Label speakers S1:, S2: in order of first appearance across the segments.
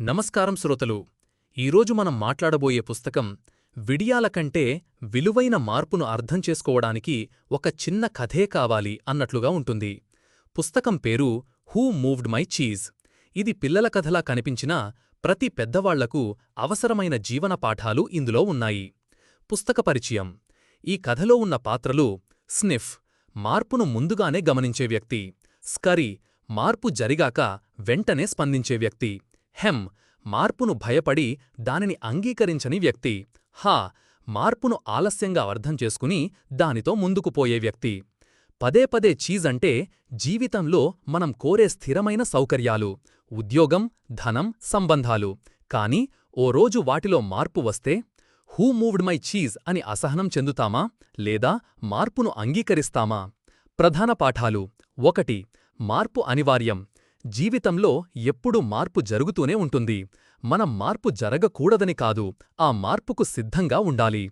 S1: నమస్కారం శ్రోతలు. ఈరోజు మనం మాట్లాడబోయే పుస్తకం విడియాల కంటే విలువైన మార్పును అర్థం చేసుకోవడానికి ఒక చిన్న కథే కావాలి అన్నట్లుగా ఉంటుంది. పుస్తకం పేరు హూ మూవ్డ్ మై చీజ్. ఇది పిల్లల కథలా కనిపించినా ప్రతి పెద్దవాళ్లకు అవసరమైన జీవన పాఠాలు ఇందులో ఉన్నాయి. పుస్తక పరిచయం. ఈ కథలో ఉన్న పాత్రలు: స్నిఫ్, మార్పును ముందుగానే గమనించే వ్యక్తి; స్కరీ, మార్పు జరిగాక వెంటనే స్పందించే వ్యక్తి; హెమ్, మార్పును భయపడి దానిని అంగీకరించని వ్యక్తి; హా, మార్పును ఆలస్యంగా అర్థం చేసుకుని దానితో ముందుకు పోయే వ్యక్తి. పదే పదే చీజ్ అంటే జీవితంలో మనం కోరే స్థిరమైన సౌకర్యాలు, ఉద్యోగం, ధనం, సంబంధాలు. కాని ఓ రోజు వాటిలో మార్పు వస్తే హూ మూవ్డ్ మై చీజ్ అని అసహనం చెందుతామా, లేదా మార్పును అంగీకరిస్తామా? ప్రధాన పాఠాలు: 1. మార్పు అనివార్యం. జీవితంలో ఎప్పుడూ మార్పు జరుగుతూనే ఉంటుంది. మనం మార్పు జరగకూడదని కాదు, ఆ మార్పుకు సిద్ధంగా ఉండాలి.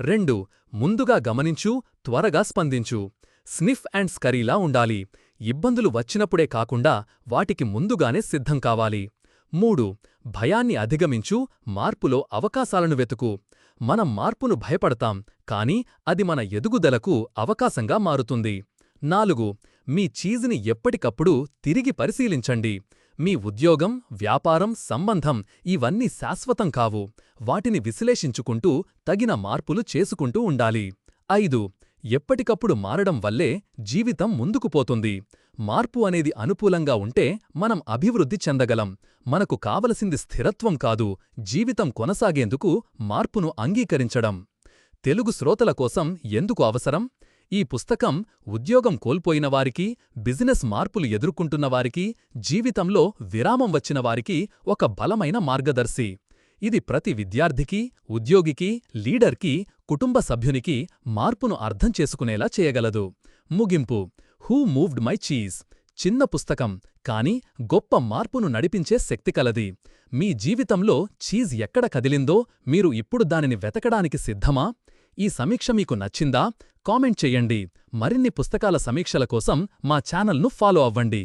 S1: 2. ముందుగా గమనించు, త్వరగా స్పందించు. స్నిఫ్ అండ్ స్కరీలా ఉండాలి. ఇబ్బందులు వచ్చినప్పుడే కాకుండా వాటికి ముందుగానే సిద్ధం కావాలి. 3. భయాన్ని అధిగమించు, మార్పులో అవకాశాలను వెతుకు. మనం మార్పును భయపడతాం, కానీ అది మన ఎదుగుదలకు అవకాశంగా మారుతుంది. 4. మీ చీజ్ని ఎప్పటికప్పుడు తిరిగి పరిశీలించండి. మీ ఉద్యోగం, వ్యాపారం, సంబంధం ఇవన్నీ శాశ్వతం కావు. వాటిని విశ్లేషించుకుంటూ తగిన మార్పులు చేసుకుంటూ ఉండాలి. 5. ఎప్పటికప్పుడు మారడం వల్లే జీవితం ముందుకు పోతుంది. మార్పు అనేది అనుకూలంగా ఉంటే మనం అభివృద్ధి చెందగలం. మనకు కావలసింది స్థిరత్వం కాదు, జీవితం కొనసాగేందుకు మార్పును అంగీకరించడం. తెలుగు శ్రోతల కోసం ఎందుకు అవసరం? ఈ పుస్తకం ఉద్యోగం కోల్పోయినవారికి, బిజినెస్ మార్పులు ఎదుర్కొంటున్నవారికి, జీవితంలో విరామం వచ్చినవారికి ఒక బలమైన మార్గదర్శి. ఇది ప్రతి విద్యార్థికి, ఉద్యోగికి, లీడర్కి, కుటుంబ సభ్యునికి మార్పును అర్థం చేసుకునేలా చేయగలదు. ముగింపు: హూ మూవ్డ్ మై చీజ్ చిన్న పుస్తకం, కానీ గొప్ప మార్పును నడిపించే శక్తి కలది. మీ జీవితంలో చీజ్ ఎక్కడ కదిలిందో మీరు ఇప్పుడు దానిని వెతకడానికి సిద్ధమా? ఈ సమీక్ష మీకు నచ్చిందా? కామెంట్ చెయ్యండి. మరిన్ని పుస్తకాల సమీక్షల కోసం మా ఛానల్ను ఫాలో అవ్వండి.